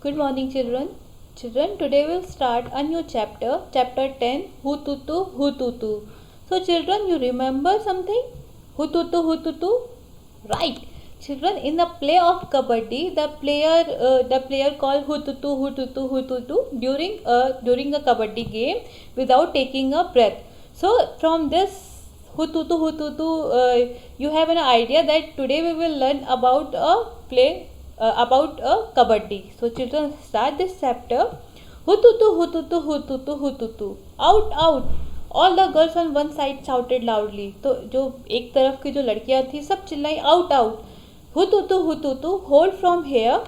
Good morning, children. Children, today we'll start a new chapter, chapter 10, Hututu, Hututu. So, children, you remember something? Hututu, Hututu? Right. Children, in the play of Kabaddi, the player called Hututu, Hututu, Hututu during a Kabaddi game without taking a breath. So, from this Hututu, Hututu, you have an idea that today we will learn about a play about a kabaddi. So children, start this chapter. Hututu, hututu, hututu, hututu. Out, out. All the girls on one side shouted loudly. तो जो एक तरफ की जो लड़कियां थी सब चिल्लाई out, out. Hututu, hututu. Hold from here.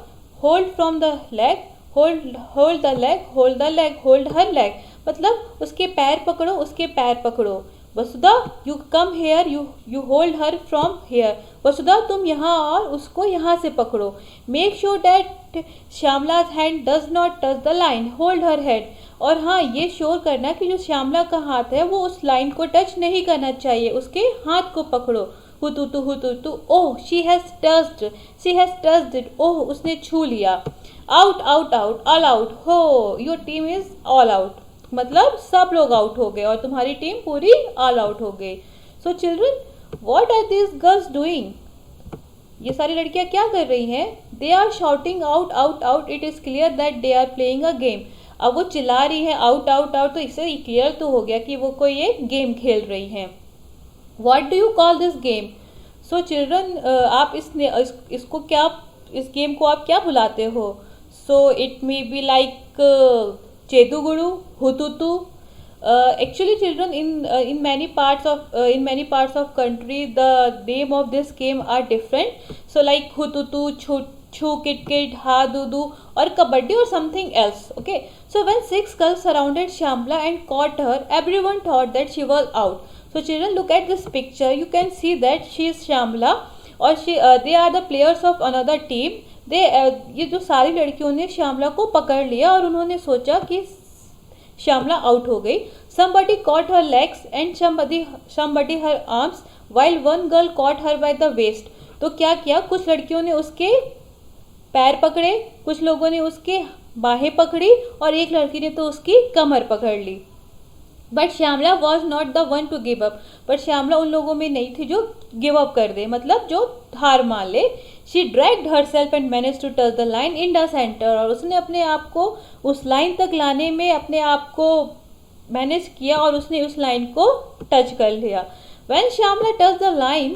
Hold from the leg. hold the leg. hold the leg. hold her leg. मतलब उसके पैर पकड़ो, उसके पैर पकड़ो. Vasudha, you come here, you hold her from here. Vasudha, तुम यहाँ और उसको यहाँ से पकड़ो. Make sure that Shyamala's hand does not touch the line. Hold her head. और हाँ, ये श्योर करना कि जो श्यामला का हाथ है वो उस लाइन को टच नहीं करना चाहिए, उसके हाथ को पकड़ो. हुतुतु हुतुतु. Oh, she has touched it. Oh, उसने छू लिया. Out, out, out. All out. हो, your team is all out. मतलब सब लोग आउट हो गए और तुम्हारी टीम पूरी ऑल आउट हो गई. So children, what are these girls doing? ये सारी लड़कियां क्या कर रही हैं? They are shouting out, out, out. It is clear that they are playing a game. अब वो चिल्ला रही है आउट, आउट, आउट, तो इससे क्लियर तो हो गया कि वो कोई एक गेम खेल रही हैं. What do you call this game? So children, आप इसको क्या, इस गेम को आप क्या बुलाते हो? So it may be like Cheduguru, Hututu. Actually, children, in many parts of country, the name of this game are different. So, like Hututu, Chu, Kit Kit, Ha, Dudu, or Kabaddi, or something else. Okay. So, when 6 girls surrounded Shyamla and caught her, everyone thought that she was out. So, children, look at this picture. You can see that she is Shyamla, और they are the players of another team. ये जो सारी लड़कियों ने श्यामला को पकड़ लिया और उन्होंने सोचा कि श्यामला आउट हो गई. somebody caught her legs and somebody her arms while one girl caught her by the waist. तो क्या किया, कुछ लड़कियों ने उसके पैर पकड़े, कुछ लोगों ने उसके बाहें पकड़ी और एक लड़की ने तो उसकी कमर पकड़ ली. But Shyamala was not the one to give up. But Shyamala उन लोगों में नहीं थी जो गिव अप कर दे, मतलब जो हार मान ले. She dragged herself and manage to touch the line in the centre. और उसने अपने आप को उस लाइन तक लाने में अपने आप को मैनेज किया और उसने उस लाइन को टच कर लिया. When Shyamala touch the line,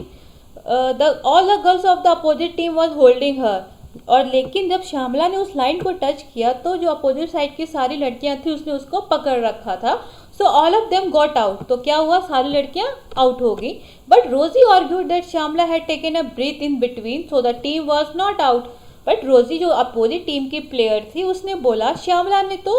all the girls of the opposite team was holding her. और लेकिन जब श्यामला ने उस लाइन को टच किया तो जो अपोजिट साइड की सारी लड़कियां थी उसने उसको पकड़ रखा था. So all of them got out. तो क्या हुआ, सारी लड़कियां आउट हो गई. But Rosie argued that Shyamala had taken a breath in between, so the team was not out. But Rosie जो अपोजिट टीम की प्लेयर थी उसने बोला श्यामला ने तो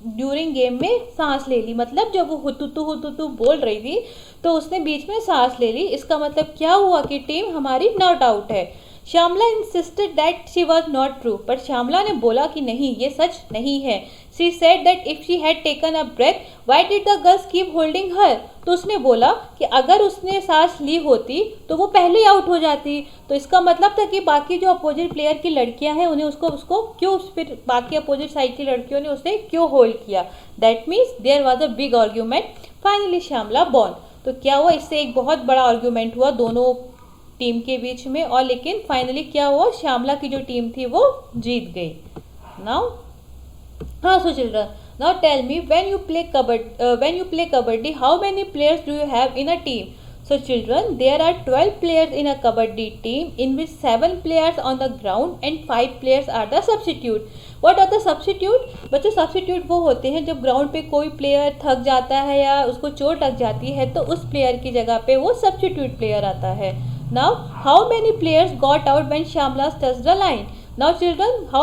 ड्यूरिंग गेम में सांस ले ली. मतलब जब वो हुतुतु बोल रही थी तो उसने बीच में सांस ले ली. इसका मतलब क्या हुआ कि टीम हमारी नॉट आउट है. Shyamala insisted that she was not true. पर श्यामला ने बोला कि नहीं, ये सच नहीं है. She said that if she had taken a breath why did the girls keep holding her. तो उसने बोला कि अगर उसने सांस ली होती तो वो पहले ही आउट हो जाती. तो इसका मतलब था कि बाकी जो अपोजिट प्लेयर की लड़कियां हैं उन्हें उसको क्यों, फिर बाकी अपोजिट साइड की लड़कियों ने उसे क्यों होल्ड किया. That means there was a big argument. Finally Shyamala won. तो क्या हुआ, इससे एक बहुत बड़ा आर्ग्यूमेंट हुआ दोनों टीम के बीच में. और लेकिन फाइनली क्या हुआ, श्यामला की जो टीम थी वो जीत गई. नाउ हाँ, so children, now tell me, when you play kabaddi, how many players do you have in a team? So children, there are 12 players in a kabaddi team, in which 7 players on the ground and 5 players are the substitute. What are the substitute? बच्चों, substitute वो होते हैं जब ground पे कोई player थक जाता है या उसको चोट लग जाती है तो उस प्लेयर की जगह पे वो substitute प्लेयर आता है. Now, how many players got out when Shyamla touched the line? Now children, how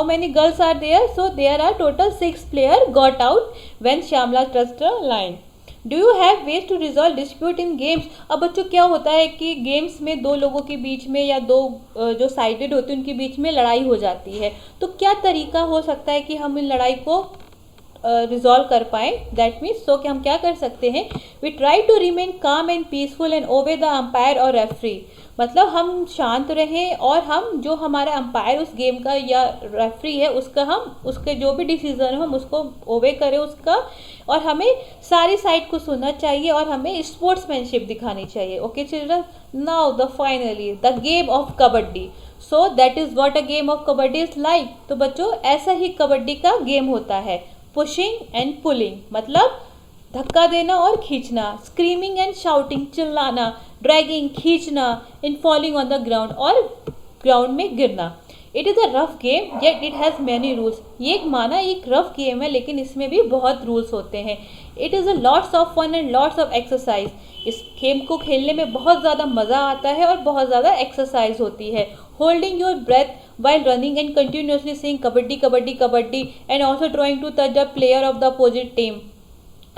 many girls are there? So there are total 6 players got out when Shyamla touched the line. Do you have ways to resolve dispute in games? अब बच्चों क्या होता है कि games में दो लोगों के बीच में या दो जो साइडेड होते हैं उनके बीच में लड़ाई हो जाती है. तो क्या तरीका हो सकता है कि हम इन लड़ाई को रिजॉल्व कर पाएँ। दैट मीन्स कि हम क्या कर सकते हैं, we try to remain calm and peaceful and obey the umpire और रेफरी। मतलब हम शांत रहें और हम जो हमारा अंपायर उस गेम का या रेफरी है उसका, हम उसके जो भी डिसीजन है हम उसको ओबे करें उसका, और हमें सारी साइड को सुनना चाहिए और हमें स्पोर्ट्समैनशिप दिखानी चाहिए। Okay children, now the finally the game of kabaddi. So that is what a game of kabaddi is like. तो बच्चों ऐसा ही कबड्डी का गेम होता है। पुशिंग एंड पुलिंग मतलब धक्का देना और खींचना, स्क्रीमिंग एंड शाउटिंग चिल्लाना, ड्रैगिंग खींचना, इन फॉलिंग ऑन द ग्राउंड और ग्राउंड में गिरना। It is a rough game yet it has many rules. ये एक माना एक रफ गेम है लेकिन इसमें भी बहुत रूल्स होते हैं। It is a lots of fun and lots of exercise. इस गेम को खेलने में बहुत ज़्यादा मज़ा आता है और बहुत ज़्यादा एक्सरसाइज होती है। Holding your breath while running and continuously saying kabaddi kabaddi kabaddi and also trying to touch the player of the opposite team.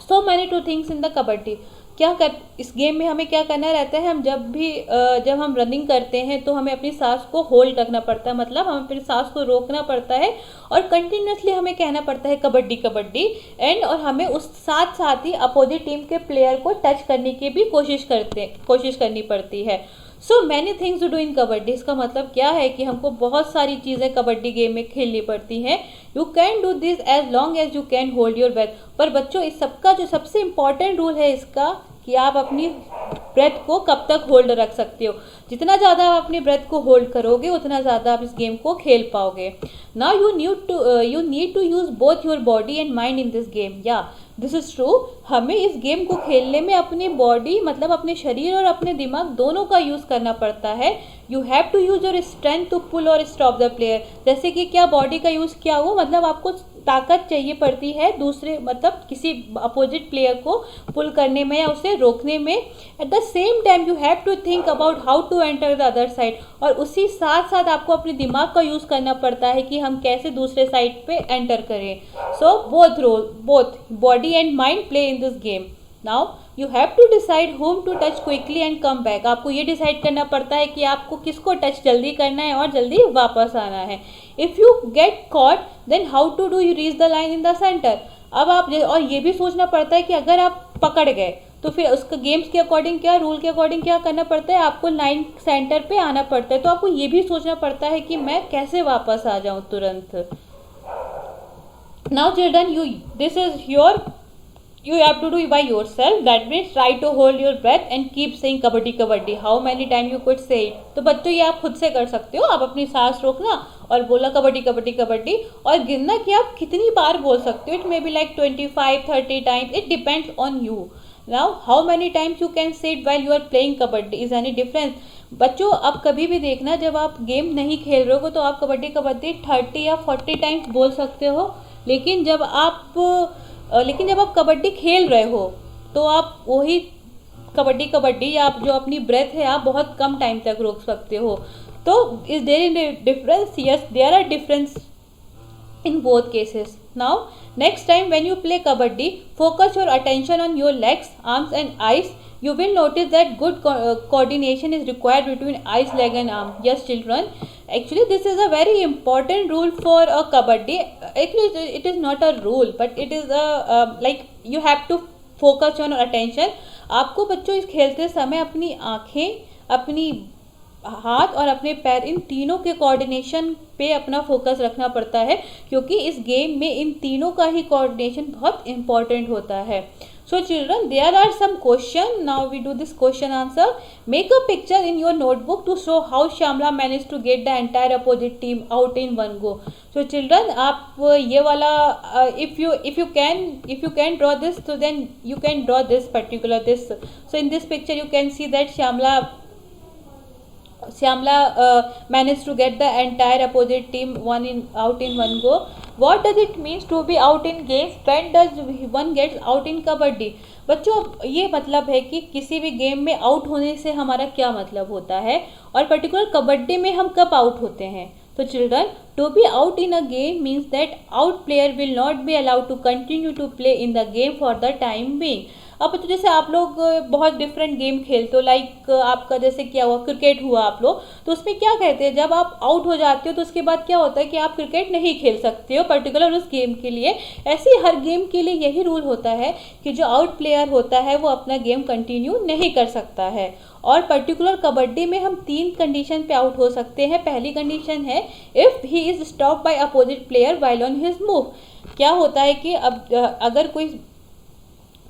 So many two things in the kabaddi. इस गेम में हमें क्या करना रहता है, हम जब हम रनिंग करते हैं तो हमें अपनी सांस को होल्ड रखना पड़ता है, मतलब हमें अपनी सांस को रोकना पड़ता है और कंटिन्यूसली हमें कहना पड़ता है कबड्डी कबड्डी और हमें उस साथ साथ ही अपोजिट टीम के प्लेयर को टच करने की भी कोशिश करनी पड़ती है। So many things to do in kabaddi. इसका मतलब क्या है कि हमको बहुत सारी चीज़ें कबड्डी गेम में खेलनी पड़ती हैं। You can do this as long as you can hold your breath. पर बच्चों इस सबका जो सबसे इम्पॉर्टेंट रूल है इसका कि आप अपनी ब्रेथ को कब तक होल्ड रख सकते हो। जितना ज़्यादा आप अपनी ब्रेथ को होल्ड करोगे उतना ज़्यादा आप इस गेम को खेल पाओगे। Now you need to use both your body and mind in this game. Yeah this is true. हमें इस गेम को खेलने में अपनी बॉडी मतलब अपने शरीर और अपने दिमाग दोनों का यूज़ करना पड़ता है। You have to use your strength to pull और स्टॉप द प्लेयर। जैसे कि क्या बॉडी का यूज़ क्या हो, मतलब आपको ताकत चाहिए पड़ती है दूसरे मतलब किसी अपोजिट प्लेयर को पुल करने में या उसे रोकने में। At the same time you have to think about how to enter the other side. और उसी साथ साथ आपको अपने दिमाग का यूज़ करना पड़ता है कि हम कैसे दूसरे साइड पे एंटर करें। So both body and mind play in this game. Now you have to decide whom to touch quickly and come back. आपको ये डिसाइड करना पड़ता है कि आपको किसको टच जल्दी करना है और जल्दी वापस आना है। If you get caught then how to do you reach the line in the centre. अब आप और ये भी सोचना पड़ता है कि अगर आप पकड़ गए तो फिर उसका गेम्स के अकॉर्डिंग क्या रूल के अकॉर्डिंग क्या करना पड़ता है, आपको लाइन सेंटर पे आना पड़ता है। तो आपको ये भी सोचना पड़ता है कि मैं कैसे वापस आ जाऊँ तुरंत। Now children you have to do it by yourself. That means try to hold your breath and keep saying kabaddi kabaddi. How many times you could say it? तो बच्चों ये आप खुद से कर सकते हो। आप अपनी सांस रोकना और बोला कबड्डी कबड्डी कबड्डी और गिनना कि आप कितनी बार बोल सकते हो। It may be like 25-30 times. It depends on you. Now how many times you can say it while you are playing kabaddi is any difference. बच्चों आप कभी भी देखना जब आप गेम नहीं खेल रहे हो तो आप कबड्डी कबड्डी 30 या 40 टाइम्स बोल सकते हो। लेकिन जब आप कबड्डी खेल रहे हो तो आप वही कबड्डी कबड्डी या आप जो अपनी ब्रेथ है आप बहुत कम टाइम तक रोक सकते हो। तो is there any difference? Yes, there are difference in both cases. Now next time when you play kabaddi, focus your attention on your legs, arms and eyes. You will notice that good coordination is required between eyes, leg and arm. Yes children, actually this is a very important rule for a kabaddi. Actually it is not a rule but it is a like you have to focus on attention. आपको बच्चों इस खेलते समय अपनी आँखें, अपनी हाथ और अपने पैर इन तीनों के कोऑर्डिनेशन पे अपना फोकस रखना पड़ता है क्योंकि इस गेम में इन तीनों का ही कोऑर्डिनेशन बहुत इंपॉर्टेंट होता है। So children there are some question. Now we do this question answer. Make a picture in your notebook to show how Shyamala manage to get the entire opposite team out in one go. So children आप ये वाला if you can draw this तो then you can draw this particular this. So in this picture you can see that Shyamla managed to get the entire opposite team out in one go. What does it mean to be out in games? When does one gets out in kabaddi? बच्चों ये मतलब है कि किसी भी game में out होने से हमारा क्या मतलब होता है और पर्टिकुलर कबड्डी में हम कब आउट होते हैं. तो children, to be out in a game means that out player will not be allowed to continue to play in the game for the time being. अब तो जैसे आप लोग बहुत डिफरेंट गेम खेलते हो, लाइक आपका जैसे क्या हुआ, क्रिकेट हुआ आप लोग, तो उसमें क्या कहते हैं, जब आप आउट हो जाते हो तो उसके बाद क्या होता है कि आप क्रिकेट नहीं खेल सकते हो पर्टिकुलर उस गेम के लिए। ऐसे ही हर गेम के लिए यही रूल होता है कि जो आउट प्लेयर होता है वो अपना गेम कंटिन्यू नहीं कर सकता है। और पर्टिकुलर कबड्डी में हम 3 कंडीशन पे आउट हो सकते हैं। पहली कंडीशन है if he is stop by opposite player while on his move. क्या होता है कि अब अगर कोई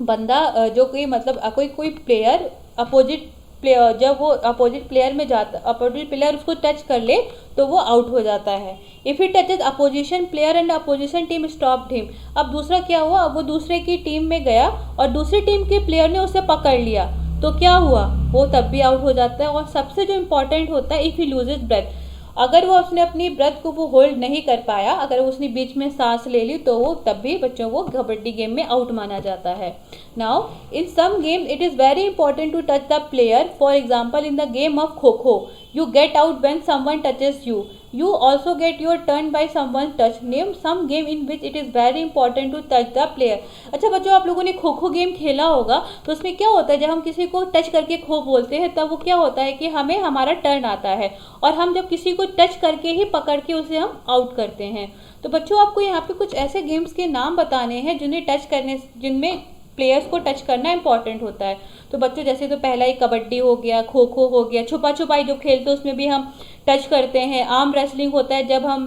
बंदा जो कोई मतलब कोई प्लेयर अपोजिट प्लेयर, जब वो अपोजिट प्लेयर में जाता, अपोजिट प्लेयर उसको टच कर ले तो वो आउट हो जाता है। If he touches opposition player and opposition team stopped him. अब दूसरा क्या हुआ, अब वो दूसरे की टीम में गया और दूसरी टीम के प्लेयर ने उसे पकड़ लिया तो क्या हुआ, वो तब भी आउट हो जाता है। और सबसे जो इम्पोर्टेंट होता है, इफ़ ही लूजेज ब्रेथ, अगर वो उसने अपनी ब्रेथ को वो होल्ड नहीं कर पाया, अगर उसने बीच में सांस ले ली तो वो तब भी बच्चों को कबड्डी गेम में आउट माना जाता है। Now in some game it is very important to touch the player. For example in the game of kho kho you get out when someone touches you. You also get your turn by someone's touch. Name some game in which it is very important to touch the player. अच्छा बच्चों, आप लोगों ने kho kho game खेला होगा तो उसमें क्या होता है, जब हम किसी को टच करके खो बोलते हैं तब वो क्या होता है कि हमें हमारा टर्न आता है और हम जब किसी को टच करके ही पकड़ के उसे हम आउट करते हैं। तो बच्चों आपको यहाँ पे कुछ ऐसे गेम्स के नाम बताने हैं जिन्हें टच करने, जिनमें प्लेयर्स को टच करना इंपॉर्टेंट होता है। तो बच्चों जैसे तो पहला ही कबड्डी हो गया, खो खो हो गया, छुपा छुपाई जो खेलते हैं उसमें भी हम टच करते हैं, आर्म रेसलिंग होता है जब हम,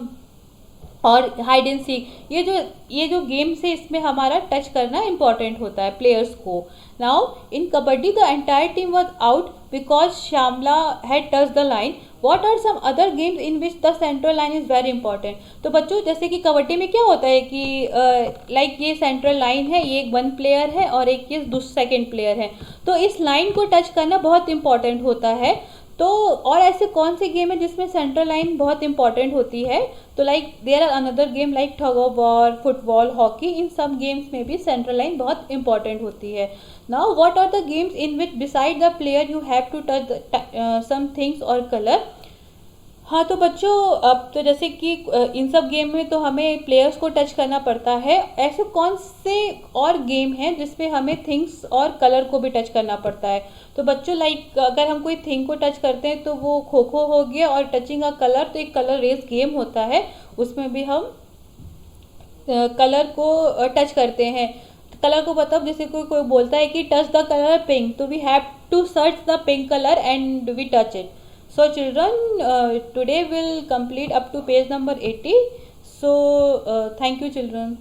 और हाइड एंड सीक, ये जो गेम्स है इसमें हमारा टच करना इंपॉर्टेंट होता है प्लेयर्स को। Now in kabaddi the entire team was out because Shyamala had touch the line. What are some other games in which the central line is very important. तो बच्चों जैसे कि कबड्डी में क्या होता है कि लाइक ये सेंट्रल लाइन है, ये एक 1 प्लेयर है और एक ये सेकेंड प्लेयर है, तो इस लाइन को टच करना बहुत इंपॉर्टेंट होता है। तो और ऐसे कौन से गेम है जिसमें सेंट्रल लाइन बहुत इंपॉर्टेंट होती है, तो like there are another game like tug of war, football, hockey, इन सब गेम्स में भी सेंट्रल लाइन बहुत इंपॉर्टेंट होती है। Now what are the games in which beside the player you have to touch some things or colour. हाँ तो बच्चों अब तो जैसे कि इन सब गेम में तो हमें प्लेयर्स को टच करना पड़ता है, ऐसे कौन से और गेम हैं जिसमें हमें थिंग्स और कलर को भी टच करना पड़ता है। तो बच्चों लाइक अगर हम कोई थिंग को टच करते हैं तो वो खो खो हो गया, और टचिंग अ कलर तो एक कलर रेस गेम होता है, उसमें भी हम कलर को टच करते हैं। कलर को मतलब जैसे कोई बोलता है कि टच द कलर पिंक, तो we have to search the pink colour and we touch it. So children, today we'll complete up to page number 80. So thank you children.